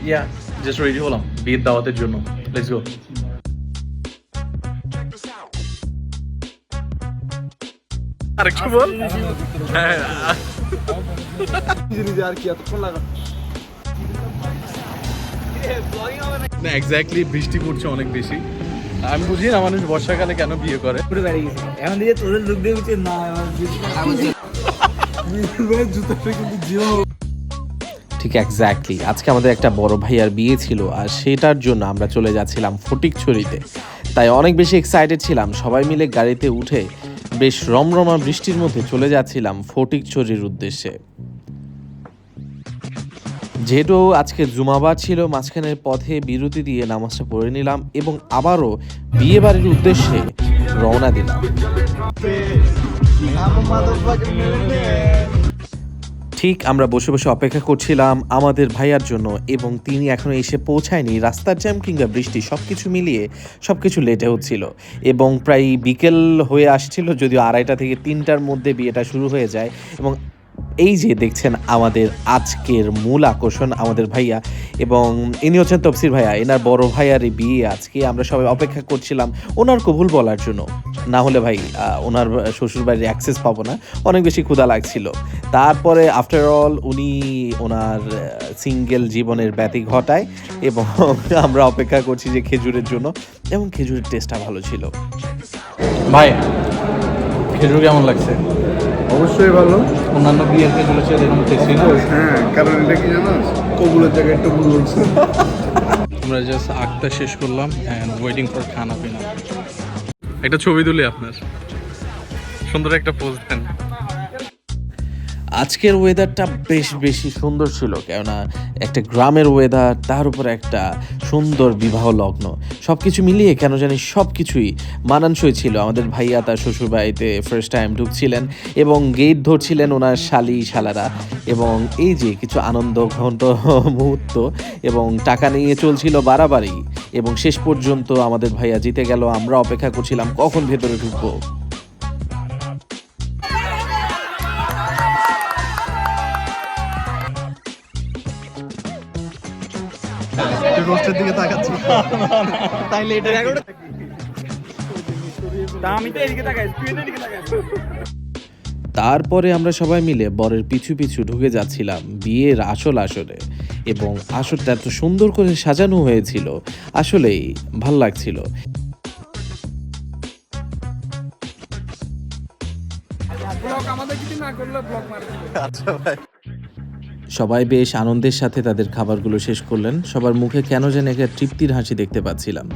ইয়া just ready হলাম বিয়ের দাওয়াতের জন্য। Let's go. আরেকটু বল। হ্যাঁ আর কি এতক্ষণ লাগা না, এক্স্যাক্টলি বৃষ্টি পড়ছে অনেক বেশি। আমি বুঝি না মানুষ বর্ষাকালে কেন বিয়ে করে। পুরো বেড়ে গেছে এখন দিয়ে তোদের লোক দিয়ে উচিত না জুতোটা কিন্তু জিও। ঠিক এক্স্যাক্টলি আজকে আমাদের একটা বড় ভাইয়ার বিয়ে ছিল, আর সেটার জন্য আমরা চলে যাচ্ছিলাম ফটিকছড়িতে। তাই অনেক বেশি এক্সাইটেড ছিলাম, সবাই মিলে গাড়িতে উঠে বেশ রমরমা বৃষ্টির মধ্যে চলে যাচ্ছিলাম ফটিকছড়ির উদ্দেশ্যে। যেহেতু আজকে জুমাবার ছিল, মাঝখানের পথে বিরতি দিয়ে নামাজটা পড়ে নিলাম এবং আবারও বিয়ে বাড়ির উদ্দেশ্যে রওনা দিলাম। ঠিক আমরা বসে বসে অপেক্ষা করছিলাম আমাদের ভাইয়ার জন্য, এবং তিনি এখনো এসে পৌঁছায়নি। রাস্তার জ্যাম কিংবা বৃষ্টি সবকিছু মিলিয়ে সবকিছু লেটে হচ্ছিল এবং প্রায় বিকেল হয়ে আসছিল, যদিও 2:30 থেকে 3টার মধ্যে বিয়েটা শুরু হয়ে যায়। এবং এই যে দেখছেন আমাদের আজকের মূল আকর্ষণ আমাদের ভাইয়া, এবং ইনি হচ্ছেন তফসির ভাইয়া। এনার বড় ভাইয়ার এই বিয়ে আজকে। আমরা সবাই অপেক্ষা করছিলাম ওনার কবুল বলার জন্য, না হলে ভাই ওনার শ্বশুর বাড়ির অ্যাক্সেস পাবো না, অনেক বেশি ক্ষুধা লাগছিল। তারপরে আফটার অল উনি ওনার সিঙ্গেল জীবনের ব্যতি ঘটায় এবং আমরা অপেক্ষা করছি যে খেজুরের জন্য, এবং খেজুরের টেস্টটা ভালো ছিল। ভাই খেজুর কেমন লাগছে? অবশ্যই ভালো। অন্যান্য বিয়ের খেজুরের চেয়ে এরকম টেস্টি না? হ্যাঁ, কারণ এটা কি জানো, কবুলের জায়গায় একটু ভুল বলছে। আমরা জাস্ট আখটা শেষ করলাম অ্যান্ড ওয়েটিং ফর খানা পিনা। একটা ছবি তুলি আপনার, সুন্দর একটা পোজ দেন। আজকের ওয়েদারটা বেশ বেশি সুন্দর ছিল, কেননা একটা গ্রামের ওয়েদার, তার উপর একটা সুন্দর বিবাহ লগ্ন, সব কিছু মিলিয়ে কেন জানি সব কিছুই মানানসই ছিল। আমাদের ভাইয়া তার শ্বশুর বাড়িতে ফার্স্ট টাইম ঢুকছিলেন এবং গেট ধরছিলেন ওনার শালারা, এবং এই যে কিছু আনন্দ ঘন্ট মুহূর্ত, এবং টাকা নিয়ে চলছিল বাড়াবাড়ি, এবং শেষ পর্যন্ত আমাদের ভাইয়া জিতে গেল। আমরা অপেক্ষা করছিলাম কখন ভেতরে ঢুকবো। রোস্টের দিকে তাকাচ্ছি তাইলে এটা আমি তো এদিকে তাকাই, তুই এদিকে তাকাই। তারপরে আমরা সবাই মিলে বরের পিছু পিছু ঢুকে যাচ্ছিলাম বিয়ের আসরে, এবং আসরটা এত সুন্দর করে সাজানো হয়েছিল, আসলেই ভাল লাগছিল। আচ্ছা ভাই। সবাই বেশ আনন্দের সাথে তাদের খাবারগুলো শেষ করলেন। সবার মুখে কেন যেন একটা তৃপ্তির হাসি দেখতে পাচ্ছিলাম।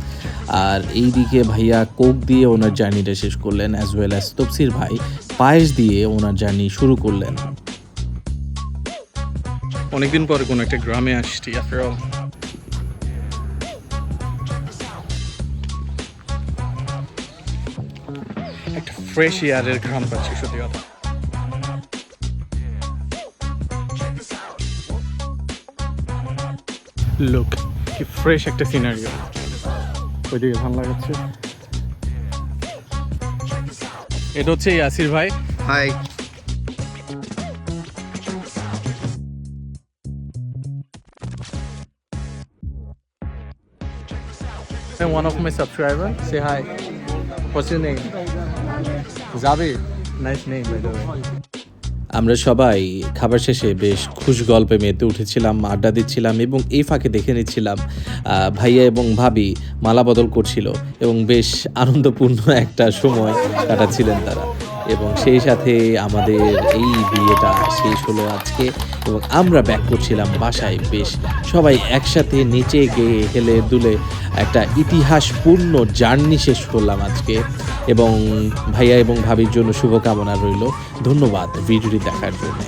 আর এইদিকে ভাইয়া কোক দিয়ে ওনার জার্নিটা শেষ করলেন, অ্যাজ ওয়েল অ্যাজ তফসির ভাই পায়েস দিয়ে ওনার জার্নি শুরু করলেন। অনেকদিন পরে কোনো একটা গ্রামে আসছি আফটার অল। একটা ফ্রেশ এয়ারের ঘ্রাণ পাচ্ছি সত্যি কথা। লুক কি ফ্রেশ একটা সিনারিও, ওইদিকে ভালো লাগাচ্ছে। এটা হচ্ছে ইয়াসির ভাই। High. One of my subscriber. Say hi. What's your name? Zabir. Nice name by the way. আমরা সবাই খাবার শেষে বেশ খুশ গল্পে মেতে উঠেছিলাম, আড্ডা দিচ্ছিলাম, এবং এই ফাঁকে দেখে নিচ্ছিলাম ভাইয়া এবং ভাবি মালা বদল করছিল, এবং বেশ আনন্দপূর্ণ একটা সময় কাটাচ্ছিলেন তারা। এবং সেই সাথে আমাদের এই বিয়েটা শেষ হলো আজকে, এবং আমরা ব্যাক করছিলাম বাসায়। বেশ সবাই একসাথে নিচে গিয়ে হেলে দুলে একটা ইতিহাসপূর্ণ জার্নি শেষ করলাম আজকে, এবং ভাইয়া এবং ভাবির জন্য শুভকামনা রইল। ধন্যবাদ ভিডিওটি দেখার জন্য।